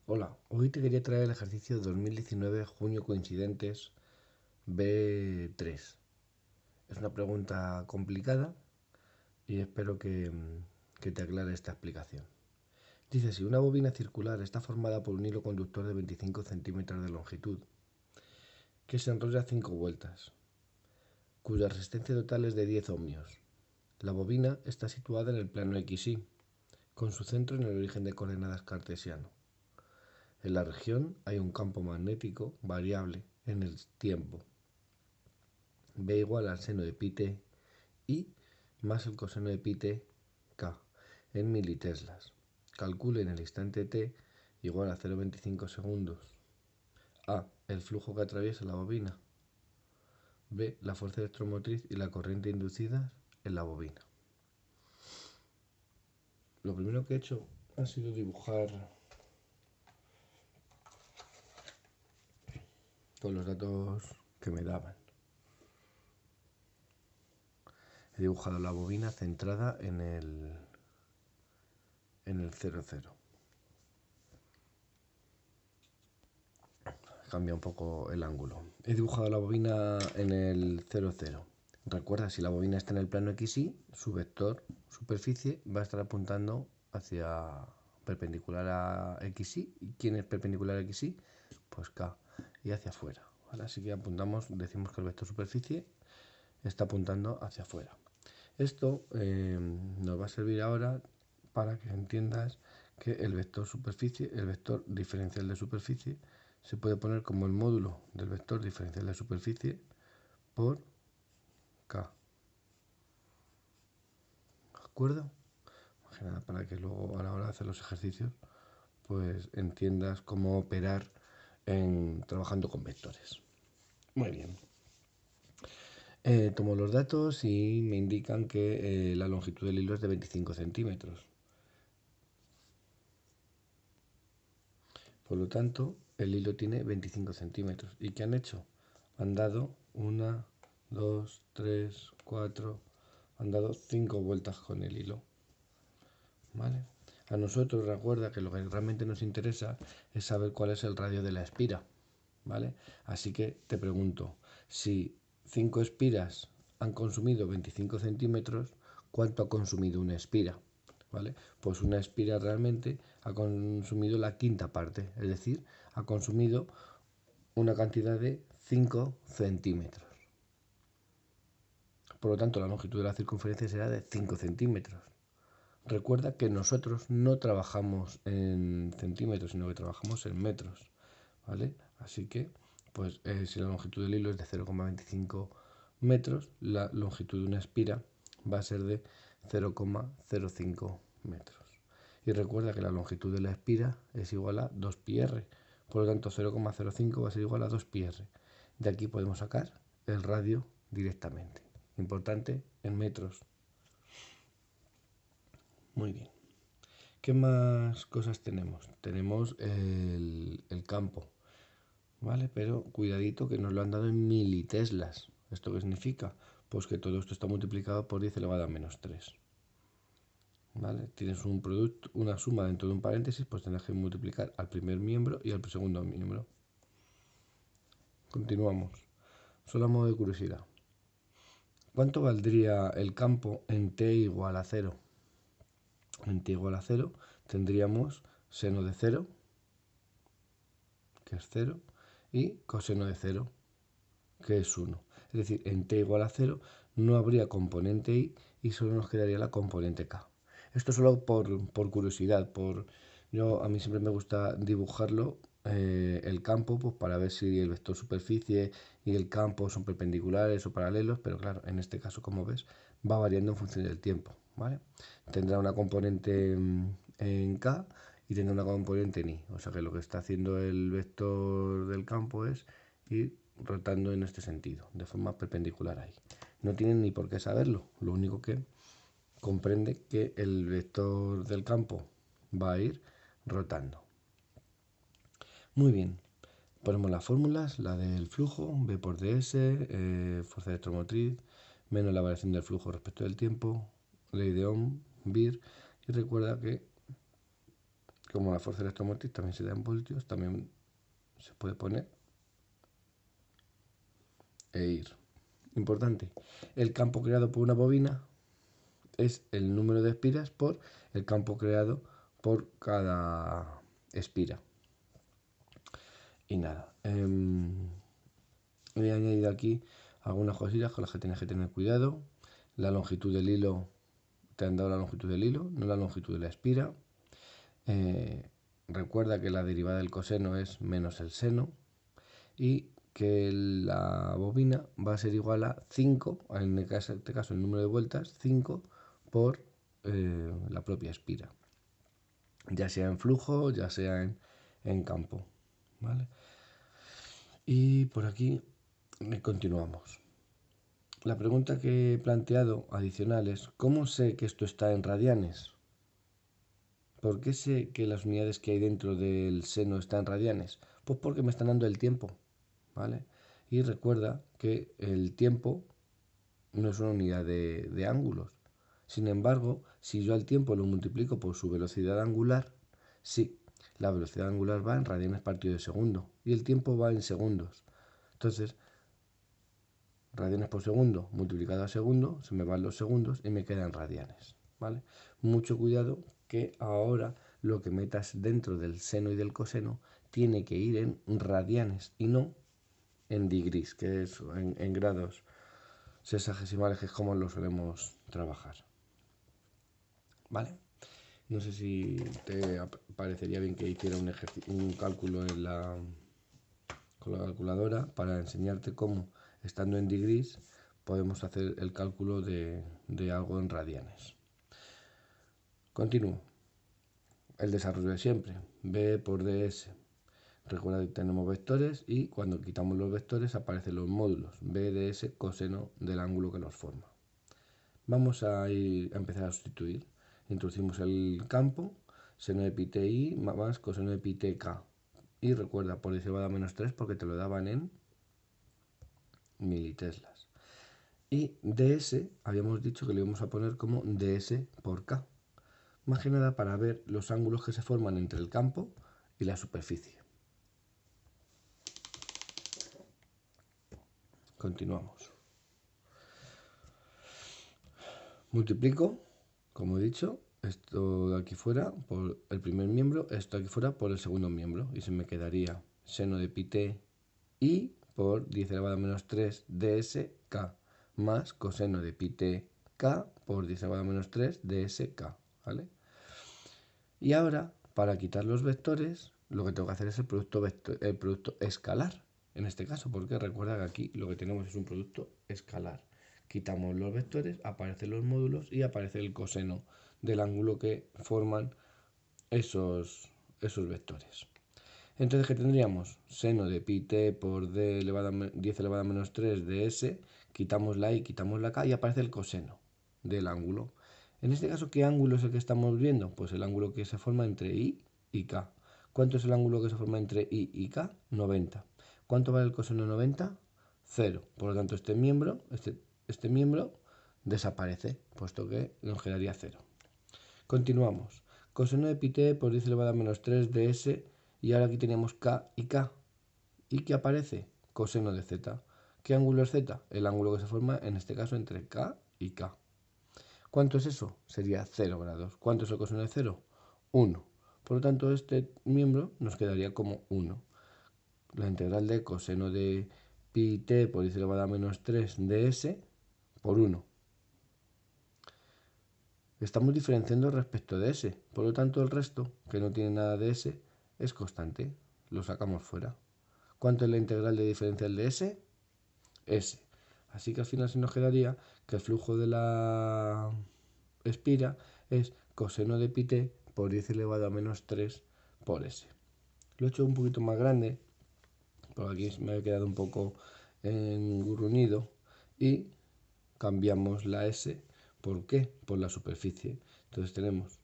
Hola, hoy te quería traer el ejercicio 2019 junio coincidentes B3. Es una pregunta complicada y espero que te aclare esta explicación. Dice, si una bobina circular está formada por un hilo conductor de 25 centímetros de longitud, que se enrolla 5 vueltas, cuya resistencia total es de 10 ohmios. La bobina está situada en el plano XY, con su centro en el origen de coordenadas cartesiano. En la región hay un campo magnético variable en el tiempo. B igual al seno de pi t y más el coseno de pi t k en militeslas. Calcule en el instante t igual a 0,25 segundos. A. El flujo que atraviesa la bobina. B. La fuerza electromotriz y la corriente inducidas en la bobina. Lo primero que he hecho ha sido dibujar con los datos que me daban. He dibujado la bobina centrada en el 0,0. Cambia un poco el ángulo. He dibujado la bobina en el 0,0. Recuerda, si la bobina está en el plano XY, su vector superficie va a estar apuntando hacia perpendicular a XY. ¿Y quién es perpendicular a XY? Pues K, y hacia afuera. ¿Vale? Así que apuntamos, decimos que el vector superficie está apuntando hacia afuera. Esto nos va a servir ahora para que entiendas que el vector superficie, el vector diferencial de superficie, se puede poner como el módulo del vector diferencial de superficie por K. ¿De acuerdo? Imagina, para que luego a la hora de hacer los ejercicios pues entiendas cómo operar trabajando con vectores. Muy bien. Tomo los datos y me indican que la longitud del hilo es de 25 centímetros. Por lo tanto, el hilo tiene 25 centímetros. ¿Y qué han hecho? Han dado 1, 2, 3, 4, han dado 5 vueltas con el hilo. ¿Vale? A nosotros recuerda que lo que realmente nos interesa es saber cuál es el radio de la espira. ¿Vale? Así que te pregunto, si 5 espiras han consumido 25 centímetros, ¿cuánto ha consumido una espira? ¿Vale? Pues una espira realmente ha consumido la quinta parte, es decir, ha consumido una cantidad de 5 centímetros. Por lo tanto, la longitud de la circunferencia será de 5 centímetros. Recuerda que nosotros no trabajamos en centímetros, sino que trabajamos en metros, ¿vale? Así que, pues, si la longitud del hilo es de 0,25 metros, la longitud de una espira va a ser de 0,05 metros. Y recuerda que la longitud de la espira es igual a 2πr, por lo tanto 0,05 va a ser igual a 2πr. De aquí podemos sacar el radio directamente. Importante en metros. Muy bien. ¿Qué más cosas tenemos? Tenemos el campo, ¿vale? Pero cuidadito que nos lo han dado en militeslas. ¿Esto qué significa? Pues que todo esto está multiplicado por 10 elevado a menos 3. ¿Vale? Tienes un producto, una suma dentro de un paréntesis, pues tendrás que multiplicar al primer miembro y al segundo miembro. Continuamos. Solo a modo de curiosidad. ¿Cuánto valdría el campo en t igual a 0? En t igual a 0 tendríamos seno de 0, que es 0, y coseno de 0, que es 1. Es decir, en t igual a 0 no habría componente i y solo nos quedaría la componente k. Esto solo por curiosidad, a mí siempre me gusta dibujarlo, el campo, pues para ver si el vector superficie y el campo son perpendiculares o paralelos, pero claro, en este caso, como ves, va variando en función del tiempo, ¿vale? Tendrá una componente en k y tendrá una componente en i, o sea que lo que está haciendo el vector del campo es ir rotando en este sentido, de forma perpendicular ahí. No tienen ni por qué saberlo, lo único que comprende que el vector del campo va a ir rotando. Muy bien, ponemos las fórmulas, la del flujo, V por ds, fuerza electromotriz, menos la variación del flujo respecto del tiempo, ley de Ohm, BIR, y recuerda que como la fuerza electromotriz también se da en voltios, también se puede poner e ir. Importante, el campo creado por una bobina es el número de espiras por el campo creado por cada espira. Y nada, he añadido aquí algunas cosillas con las que tienes que tener cuidado. La longitud del hilo, te han dado la longitud del hilo, no la longitud de la espira. Recuerda que la derivada del coseno es menos el seno y que la bobina va a ser igual a 5, en este caso el número de vueltas, 5 por la propia espira, ya sea en flujo, ya sea en campo, ¿vale? Y por aquí continuamos. La pregunta que he planteado adicional es, ¿cómo sé que esto está en radianes? ¿Por qué sé que las unidades que hay dentro del seno están en radianes? Pues porque me están dando el tiempo, ¿vale? Y recuerda que el tiempo no es una unidad de ángulos. Sin embargo, si yo al tiempo lo multiplico por su velocidad angular, sí, la velocidad angular va en radianes partido de segundo y el tiempo va en segundos. Entonces, radianes por segundo multiplicado a segundo, se me van los segundos y me quedan radianes, ¿vale? Mucho cuidado que ahora lo que metas dentro del seno y del coseno tiene que ir en radianes y no en degrees, que es en grados sexagesimales, que es como lo solemos trabajar, ¿vale? No sé si te parecería bien que hiciera un cálculo con la calculadora para enseñarte cómo, estando en degrees, podemos hacer el cálculo de algo en radianes. Continúo. El desarrollo de siempre. B por ds. Recuerda que tenemos vectores y cuando quitamos los vectores aparecen los módulos. B ds coseno del ángulo que los forma. Vamos a empezar a sustituir. Introducimos el campo, seno de pi ti más coseno de pi tk. Y recuerda, por 10 elevado a menos 3 porque te lo daban en militeslas. Y ds, habíamos dicho que le íbamos a poner como ds por k. Más que nada para ver los ángulos que se forman entre el campo y la superficie. Continuamos. Multiplico, como he dicho, esto de aquí fuera por el primer miembro, esto de aquí fuera por el segundo miembro. Y se me quedaría seno de pi t i por 10 elevado a menos 3 dsk más coseno de pi t k por 10 elevado a menos 3 dsk, ¿vale? Y ahora, para quitar los vectores, lo que tengo que hacer es el producto escalar, en este caso, porque recuerda que aquí lo que tenemos es un producto escalar. Quitamos los vectores, aparecen los módulos y aparece el coseno del ángulo que forman esos vectores. Entonces, ¿qué tendríamos? Seno de pi t por 10 elevado a menos 3 ds, quitamos la i, quitamos la k y aparece el coseno del ángulo. En este caso, ¿qué ángulo es el que estamos viendo? Pues el ángulo que se forma entre i y k. ¿Cuánto es el ángulo que se forma entre i y k? 90. ¿Cuánto vale el coseno de 90? 0. Por lo tanto, este miembro desaparece, puesto que nos quedaría 0. Continuamos. Coseno de pi t por 10 elevado a menos 3 ds, y ahora aquí tenemos k y k. ¿Y qué aparece? Coseno de z. ¿Qué ángulo es z? El ángulo que se forma, en este caso, entre k y k. ¿Cuánto es eso? Sería 0 grados. ¿Cuánto es el coseno de 0? 1. Por lo tanto, este miembro nos quedaría como 1. La integral de coseno de pi t por 10 elevado a menos 3 ds por 1. Estamos diferenciando respecto de s. Por lo tanto, el resto, que no tiene nada de s, es constante. Lo sacamos fuera. ¿Cuánto es la integral de diferencial de s? S. Así que al final se nos quedaría que el flujo de la espira es coseno de pi t por 10 elevado a menos 3 por s. Lo he hecho un poquito más grande, porque aquí me ha quedado un poco engurruñido, y cambiamos la s. ¿Por qué? Por la superficie. Entonces tenemos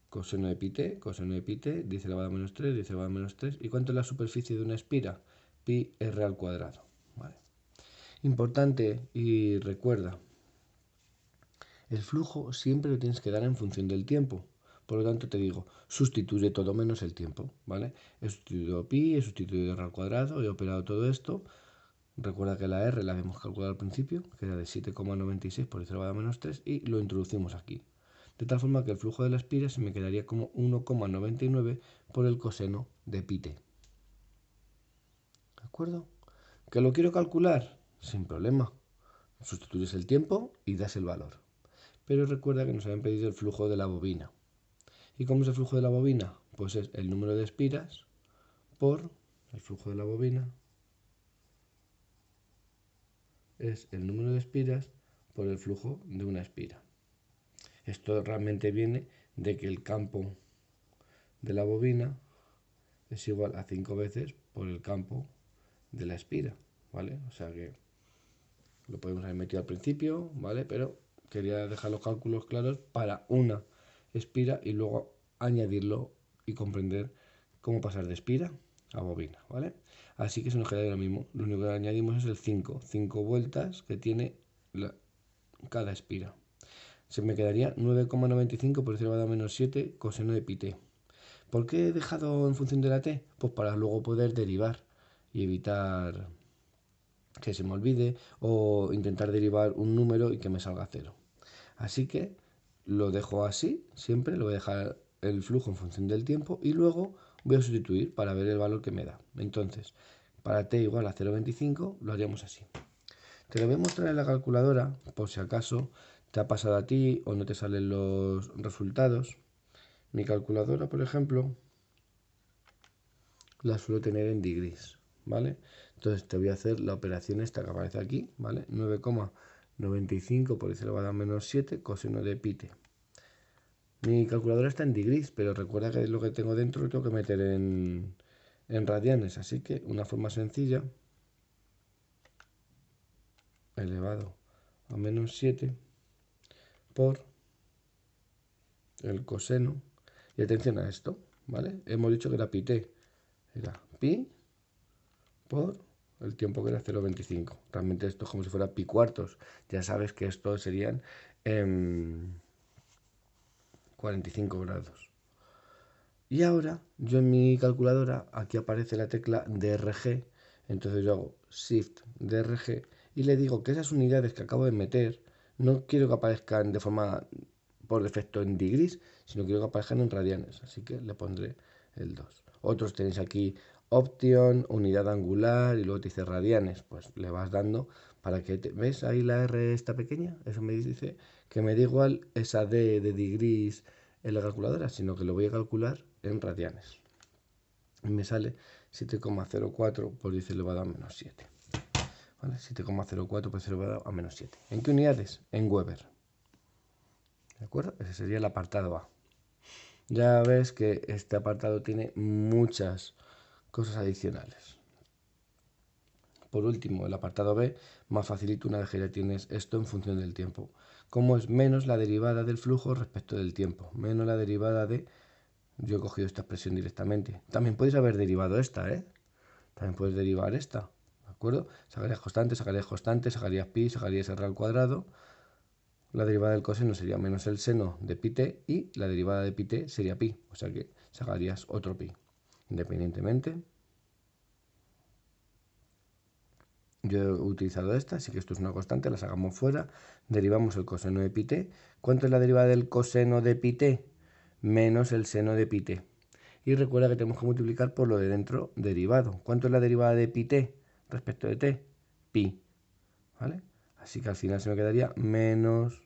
coseno de pi t, 10 elevado a menos 3, 10 elevado a menos 3. ¿Y cuánto es la superficie de una espira? Pi r al cuadrado. ¿Vale? Importante, y recuerda, el flujo siempre lo tienes que dar en función del tiempo, Por lo tanto te digo, sustituye todo menos el tiempo, ¿vale? He sustituido pi, he sustituido r al cuadrado, he operado todo esto. Recuerda que la r la habíamos calculado al principio, que era de 7,96 por 10 elevado a menos 3, y lo introducimos aquí. De tal forma que el flujo de la espira se me quedaría como 1,99 por el coseno de pi t. ¿De acuerdo? ¿Que lo quiero calcular? Sin problema. Sustituyes el tiempo y das el valor. Pero recuerda que nos habían pedido el flujo de la bobina. ¿Y cómo es el flujo de la bobina? Pues es el número de espiras por el flujo de la bobina. Es el número de espiras por el flujo de una espira. Esto realmente viene de que el campo de la bobina es igual a 5 veces por el campo de la espira, ¿vale? O sea que lo podemos haber metido al principio, ¿vale? Pero quería dejar los cálculos claros para una espira y luego añadirlo y comprender cómo pasar de espira a bobina, ¿vale? Así que se nos queda lo mismo. Lo único que añadimos es el 5 vueltas que tiene cada espira. Se me quedaría 9,95 por 10 elevado a menos 7 coseno de pi t. ¿Por qué he dejado en función de la t? Pues para luego poder derivar y evitar que se me olvide o intentar derivar un número y que me salga 0. Así que lo dejo así, siempre lo voy a dejar el flujo en función del tiempo y luego voy a sustituir para ver el valor que me da. Entonces, para t igual a 0,25 lo haríamos así. Te lo voy a mostrar en la calculadora por si acaso te ha pasado a ti o no te salen los resultados. Mi calculadora, por ejemplo, la suelo tener en degrees, ¿vale? Entonces te voy a hacer la operación esta que aparece aquí, ¿vale? 9,95 por 10 elevado a menos 7 coseno de pi t. Mi calculadora está en degrees, pero recuerda que lo que tengo dentro lo tengo que meter en radianes, así que una forma sencilla, elevado a menos 7 por el coseno, y atención a esto, ¿vale? Hemos dicho que era pi t, era pi por el tiempo que era 0,25. Realmente esto es como si fuera pi cuartos. Ya sabes que esto serían 45 grados. Y ahora yo en mi calculadora, aquí aparece la tecla DRG, entonces yo hago Shift DRG y le digo que esas unidades que acabo de meter no quiero que aparezcan de forma por defecto en degrees, sino quiero que aparezcan en radianes, así que le pondré el 2. Otros tenéis aquí option, unidad angular y luego te dice radianes, pues le vas dando para que ¿ves ahí la R esta pequeña? Eso me dice que me da igual esa D de degrees en la calculadora, sino que lo voy a calcular en radianes. Y me sale 7,04 por 10 elevado a menos 7. ¿Vale? 7,04 por 10 elevado a menos 7. ¿En qué unidades? En Weber. ¿De acuerdo? Ese sería el apartado A. Ya ves que este apartado tiene muchas cosas adicionales. Por último, el apartado B, más facilito una vez que ya tienes esto en función del tiempo. ¿Cómo es menos la derivada del flujo respecto del tiempo? Menos la derivada de... Yo he cogido esta expresión directamente. También podéis haber derivado esta, ¿eh? También puedes derivar esta, ¿de acuerdo? Sacarías constante, sacarías pi, sacarías r al cuadrado. La derivada del coseno sería menos el seno de pi t y la derivada de pi t sería pi. O sea que sacarías otro pi. Independientemente, yo he utilizado esta, así que esto es una constante, la sacamos fuera. Derivamos el coseno de pi t. ¿Cuánto es la derivada del coseno de pi t? Menos el seno de pi t. Y recuerda que tenemos que multiplicar por lo de dentro derivado. ¿Cuánto es la derivada de pi t respecto de t? Pi. ¿Vale? Así que al final se me quedaría menos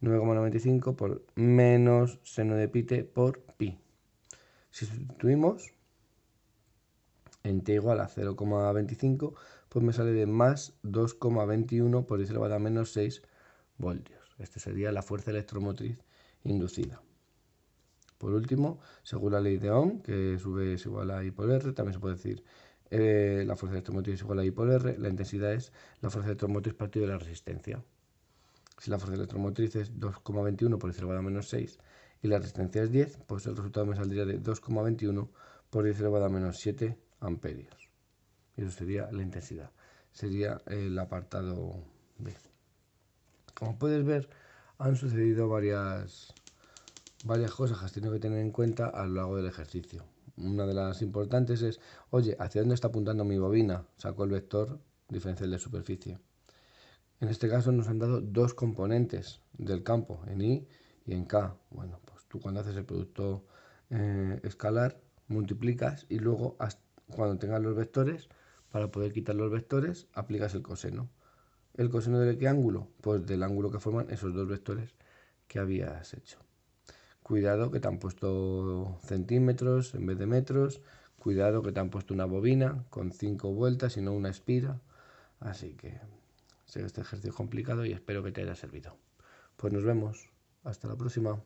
9,95 por menos seno de pi t por pi. Si sustituimos en t igual a 0,25, pues me sale de más 2,21 por 10 elevado a menos 6 voltios. Esta sería la fuerza electromotriz inducida. Por último, según la ley de Ohm, que V es igual a I por R, también se puede decir la fuerza electromotriz es igual a I por R, la intensidad es la fuerza electromotriz partido de la resistencia. Si la fuerza electromotriz es 2,21 por 10 elevado a menos 6 y la resistencia es 10, pues el resultado me saldría de 2,21 por 10 elevado a menos 7 amperios. Y eso sería la intensidad. Sería el apartado B. Como puedes ver, han sucedido varias cosas. varias cosas que has tenido que tener en cuenta a lo largo del ejercicio. Una de las importantes es, oye, ¿hacia dónde está apuntando mi bobina? Saco el vector diferencial de superficie. En este caso nos han dado dos componentes del campo, en I y en K. Bueno, pues tú cuando haces el producto escalar multiplicas y luego cuando tengas los vectores, para poder quitar los vectores, aplicas el coseno. ¿El coseno de qué ángulo? Pues del ángulo que forman esos dos vectores que habías hecho. Cuidado que te han puesto centímetros en vez de metros. Cuidado que te han puesto una bobina con 5 vueltas y no una espira. Así que sé que este ejercicio es complicado y espero que te haya servido. Pues nos vemos. Hasta la próxima.